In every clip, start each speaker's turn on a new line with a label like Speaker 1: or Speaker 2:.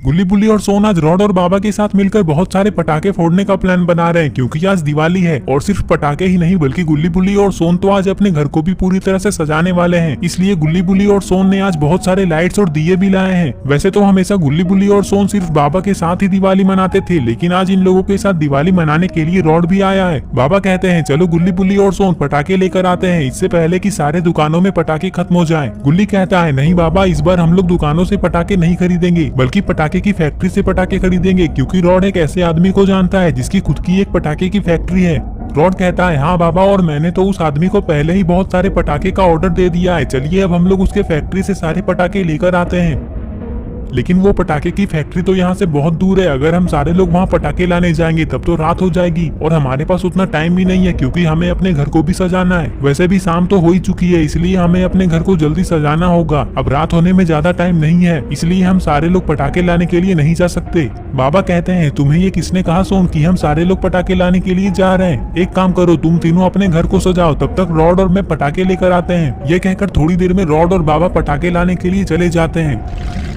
Speaker 1: गुल्ली बुल्ली और सोन आज रॉड और बाबा के साथ मिलकर बहुत सारे पटाखे फोड़ने का प्लान बना रहे हैं क्योंकि आज दिवाली है। और सिर्फ पटाखे ही नहीं बल्कि गुल्ली बुल्ली और सोन तो आज अपने घर को भी पूरी तरह से सजाने वाले हैं। इसलिए गुल्ली बुल्ली और सोन ने आज बहुत सारे लाइट्स और दिए भी लाए हैं। वैसे तो हमेशा गुल्ली बुल्ली और सोन सिर्फ बाबा के साथ ही दिवाली मनाते थे, लेकिन आज इन लोगों के साथ दिवाली मनाने के लिए रॉड भी आया है। बाबा कहते हैं चलो गुल्ली बुल्ली और सोन पटाखे लेकर आते हैं, इससे पहले कि सारे दुकानों में पटाखे खत्म हो जाएं। गुल्ली कहता है नहीं बाबा, इस बार हम लोग दुकानों से पटाखे नहीं खरीदेंगे बल्कि पटाखे की फैक्ट्री से पटाखे खरीदेंगे, क्योंकि रॉड एक ऐसे आदमी को जानता है जिसकी खुद की एक पटाखे की फैक्ट्री है। रॉड कहता है हाँ बाबा, और मैंने तो उस आदमी को पहले ही बहुत सारे पटाखे का ऑर्डर दे दिया है। चलिए अब हम लोग उसके फैक्ट्री से सारे पटाखे लेकर आते हैं। लेकिन वो पटाखे की फैक्ट्री तो यहाँ से बहुत दूर है। अगर हम सारे लोग वहाँ पटाखे लाने जाएंगे तब तो रात हो जाएगी और हमारे पास उतना टाइम भी नहीं है, क्योंकि हमें अपने घर को भी सजाना है। वैसे भी शाम तो हो ही चुकी है, इसलिए हमें अपने घर को जल्दी सजाना होगा। अब रात होने में ज्यादा टाइम नहीं है, इसलिए हम सारे लोग पटाखे लाने के लिए नहीं जा सकते। बाबा कहते हैं तुम्हें ये किसने कहा सोन कि हम सारे लोग पटाखे लाने के लिए जा रहे हैं? एक काम करो, तुम तीनों अपने घर को सजाओ, तब तक रॉड और मैं पटाखे लेकर आते हैं। ये कहकर थोड़ी देर में रॉड और बाबा पटाखे लाने के लिए चले जाते हैं।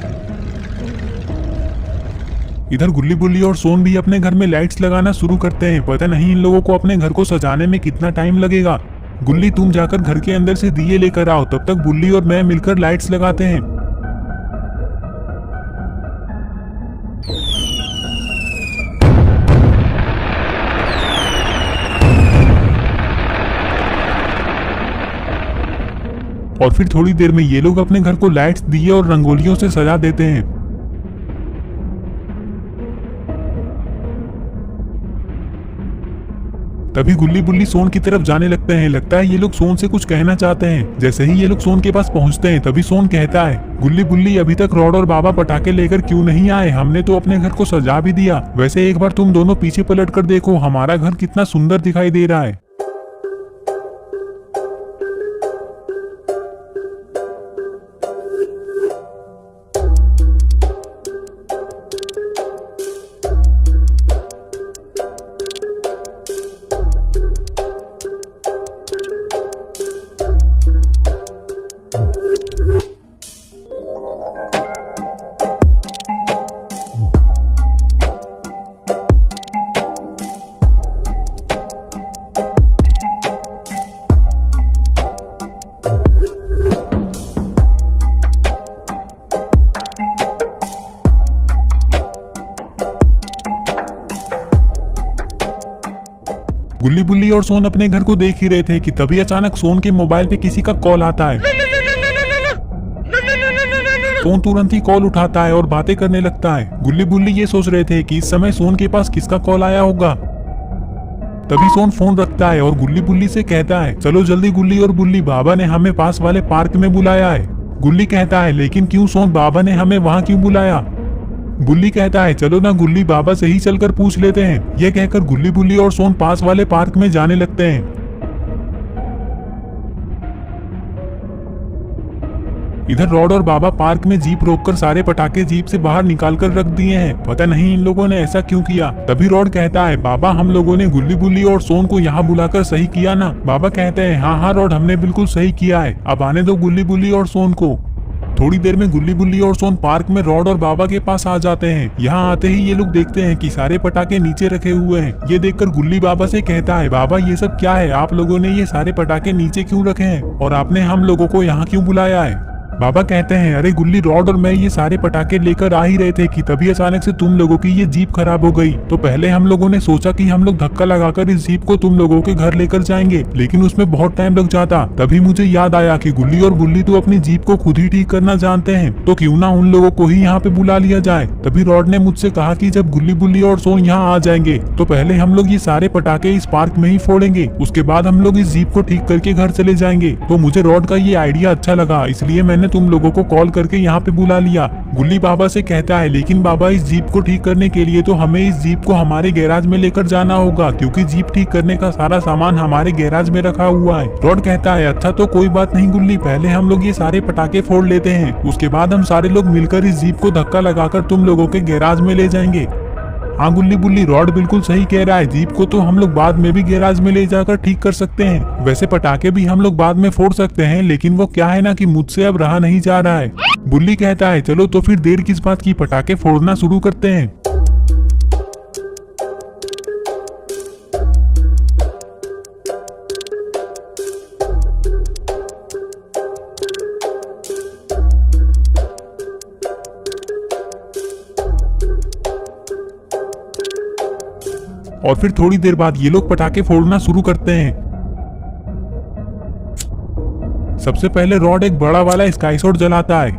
Speaker 1: इधर गुल्ली बुल्ली और सोन भी अपने घर में लाइट्स लगाना शुरू करते हैं। पता नहीं इन लोगों को अपने घर को सजाने में कितना टाइम लगेगा। गुल्ली तुम जाकर घर के अंदर से दिए लेकर आओ, तब तक बुल्ली और मैं मिलकर लाइट्स लगाते हैं। और फिर थोड़ी देर में ये लोग अपने घर को लाइट्स, दिए और रंगोलियों से सजा देते हैं। तभी गुल्ली बुल्ली सोन की तरफ जाने लगते हैं। लगता है ये लोग सोन से कुछ कहना चाहते हैं। जैसे ही ये लोग सोन के पास पहुंचते हैं तभी सोन कहता है गुल्ली बुल्ली अभी तक रॉड और बाबा पटाखे लेकर क्यों नहीं आए? हमने तो अपने घर को सजा भी दिया। वैसे एक बार तुम दोनों पीछे पलट कर देखो, हमारा घर कितना सुंदर दिखाई दे रहा है। गुल्ली बुल्ली और सोन अपने घर को देख ही रहे थे कि तभी अचानक सोन के मोबाइल पे किसी का कॉल आता है। सोन तुरंत ही कॉल उठाता है और बातें करने लगता है। गुल्ली बुल्ली ये सोच रहे थे कि इस समय सोन के पास किसका कॉल आया होगा। तभी सोन फोन रखता है और गुल्ली बुल्ली से कहता है चलो जल्दी गुल्ली और बुल्ली, बाबा ने हमें पास वाले पार्क में बुलाया है। गुल्ली कहता है लेकिन क्यों सोन, बाबा ने हमें वहाँ क्यों बुलाया? बुल्ली कहता है चलो ना गुल्ली, बाबा से ही चलकर पूछ लेते हैं। यह कहकर गुल्ली बुल्ली और सोन पास वाले पार्क में जाने लगते हैं। इधर रॉड और बाबा पार्क में जीप रोककर सारे पटाखे जीप से बाहर निकालकर रख दिए हैं। पता नहीं इन लोगों ने ऐसा क्यों किया। तभी रॉड कहता है बाबा, हम लोगों ने गुल्ली बुल्ली और सोन को यहाँ बुलाकर सही किया ना? बाबा कहते हैं हाँ हाँ रॉड, हमने बिल्कुल सही किया है। अब आने दो गुल्ली बुल्ली और सोन को। थोड़ी देर में गुल्ली बुल्ली और सोन पार्क में रॉड और बाबा के पास आ जाते हैं। यहाँ आते ही ये लोग देखते हैं कि सारे पटाखे नीचे रखे हुए हैं। ये देखकर गुल्ली बाबा से कहता है बाबा ये सब क्या है? आप लोगों ने ये सारे पटाखे नीचे क्यों रखे हैं और आपने हम लोगों को यहाँ क्यों बुलाया है? बाबा कहते हैं अरे गुल्ली, रॉड और मैं ये सारे पटाखे लेकर आ ही रहे थे कि तभी अचानक से तुम लोगों की ये जीप खराब हो गई। तो पहले हम लोगों ने सोचा कि हम लोग धक्का लगाकर इस जीप को तुम लोगों के घर लेकर जाएंगे, लेकिन उसमें बहुत टाइम लग जाता। तभी मुझे याद आया कि गुल्ली और बुल्ली तो अपनी जीप को खुद ही ठीक करना जानते हैं, तो क्यों ना उन लोगों को ही यहाँ पे बुला लिया जाए। तभी रॉड ने मुझसे कहा कि जब गुल्ली बुल्ली और सोन यहाँ आ जाएंगे तो पहले हम लोग ये सारे पटाखे इस पार्क में ही फोड़ेंगे, उसके बाद हम लोग इस जीप को ठीक करके घर चले जाएंगे। तो मुझे रॉड का ये आइडिया अच्छा लगा, इसलिए मैंने तुम लोगों को कॉल करके यहाँ पे बुला लिया। गुल्ली बाबा से कहता है लेकिन बाबा, इस जीप को ठीक करने के लिए तो हमें इस जीप को हमारे गैराज में लेकर जाना होगा, क्योंकि जीप ठीक करने का सारा सामान हमारे गैराज में रखा हुआ है। रॉड कहता है अच्छा तो कोई बात नहीं गुल्ली, पहले हम लोग ये सारे पटाखे फोड़ लेते हैं, उसके बाद हम सारे लोग मिलकर इस जीप को धक्का लगाकर तुम लोगों के गैराज में ले जाएंगे। हाँ गुल्ली बुल्ली, रॉड बिल्कुल सही कह रहा है। जीप को तो हम लोग बाद में भी गैराज में ले जाकर ठीक कर सकते हैं। वैसे पटाखे भी हम लोग बाद में फोड़ सकते हैं, लेकिन वो क्या है ना कि मुझसे अब रहा नहीं जा रहा है। बुल्ली कहता है चलो तो फिर देर किस बात की, पटाखे फोड़ना शुरू करते हैं। और फिर थोड़ी देर बाद ये लोग पटाखे फोड़ना शुरू करते हैं। सबसे पहले रॉड एक बड़ा वाला स्काई शॉट जलाता है।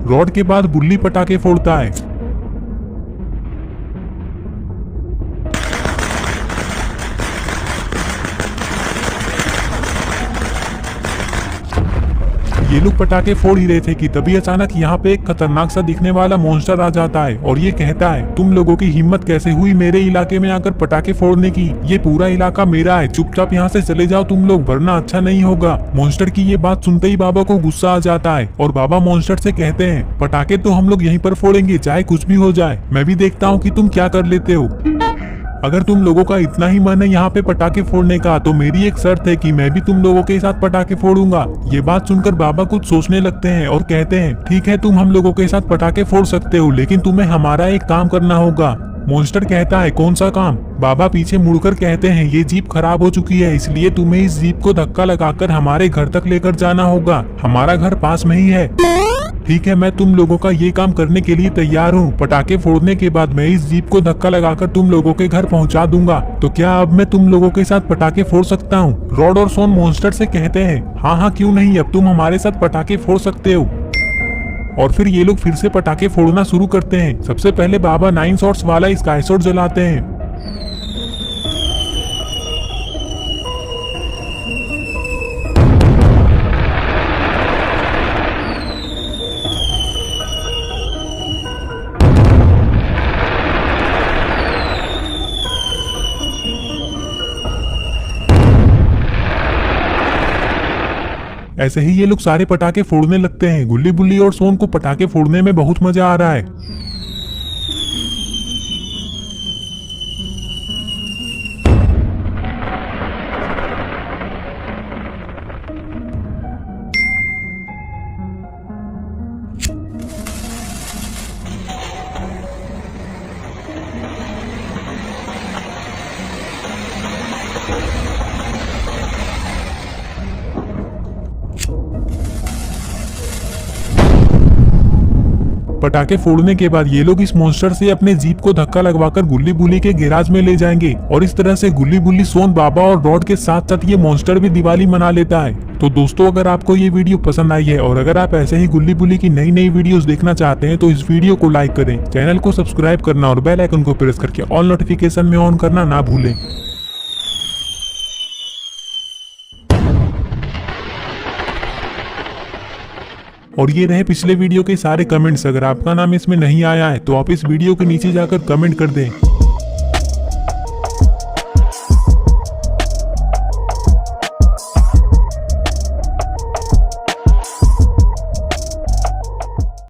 Speaker 1: रॉड के बाद बुल्ली पटाखे फोड़ता है। ये लोग पटाखे फोड़ ही रहे थे कि तभी अचानक यहाँ पे एक खतरनाक सा दिखने वाला मॉन्स्टर आ जाता है और ये कहता है तुम लोगों की हिम्मत कैसे हुई मेरे इलाके में आकर पटाखे फोड़ने की, ये पूरा इलाका मेरा है, चुपचाप यहाँ से चले जाओ तुम लोग, वरना अच्छा नहीं होगा। मॉन्स्टर की ये बात सुनते ही बाबा को गुस्सा आ जाता है और बाबा मॉन्स्टर से कहते हैं पटाखे तो हम लोग यहीं पर फोड़ेंगे, चाहे कुछ भी हो जाए। मैं भी देखता हूँ कि तुम क्या कर लेते हो। अगर तुम लोगों का इतना ही मन है यहाँ पे पटाखे फोड़ने का, तो मेरी एक शर्त है कि मैं भी तुम लोगों के साथ पटाखे फोड़ूंगा। ये बात सुनकर बाबा कुछ सोचने लगते हैं और कहते हैं ठीक है, तुम हम लोगों के साथ पटाखे फोड़ सकते हो, लेकिन तुम्हें हमारा एक काम करना होगा। मॉन्स्टर कहता है कौन सा काम? बाबा पीछे मुड़कर कहते हैं ये जीप खराब हो चुकी है, इसलिए तुम्हें इस जीप को धक्का लगाकर हमारे घर तक लेकर जाना होगा। हमारा घर पास में ही है। ठीक है, मैं तुम लोगों का ये काम करने के लिए तैयार हूँ। पटाखे फोड़ने के बाद मैं इस जीप को धक्का लगाकर तुम लोगों के घर पहुँचा दूंगा। तो क्या अब मैं तुम लोगों के साथ पटाखे फोड़ सकता हूँ? रॉड और सोन मॉन्स्टर से कहते हैं हाँ हाँ क्यों नहीं, अब तुम हमारे साथ पटाखे फोड़ सकते हो। और फिर ये लोग फिर से पटाखे फोड़ना शुरू करते हैं। सबसे पहले बाबा 9 शॉट्स वाला स्काई शॉट जलाते हैं। ऐसे ही ये लोग सारे पटाखे फोड़ने लगते हैं। गुल्ली बुल्ली और सोन को पटाखे फोड़ने में बहुत मजा आ रहा है। पटाखे फोड़ने के बाद ये लोग इस मॉन्स्टर से अपने जीप को धक्का लगवाकर गुल्ली बुल्ली के गैराज में ले जाएंगे और इस तरह से गुल्ली बुल्ली, सोन, बाबा और रॉड के साथ साथ ये मॉन्स्टर भी दिवाली मना लेता है। तो दोस्तों, अगर आपको ये वीडियो पसंद आई है और अगर आप ऐसे ही गुल्ली बुल्ली की नई नई वीडियोस देखना चाहते हैं तो इस वीडियो को लाइक करें, चैनल को सब्सक्राइब करना और बेल आइकन को प्रेस करके ऑल नोटिफिकेशन में ऑन करना ना भूलें। और ये रहे पिछले वीडियो के सारे कमेंट्स। अगर आपका नाम इसमें नहीं आया है तो आप इस वीडियो के नीचे जाकर कमेंट कर दें।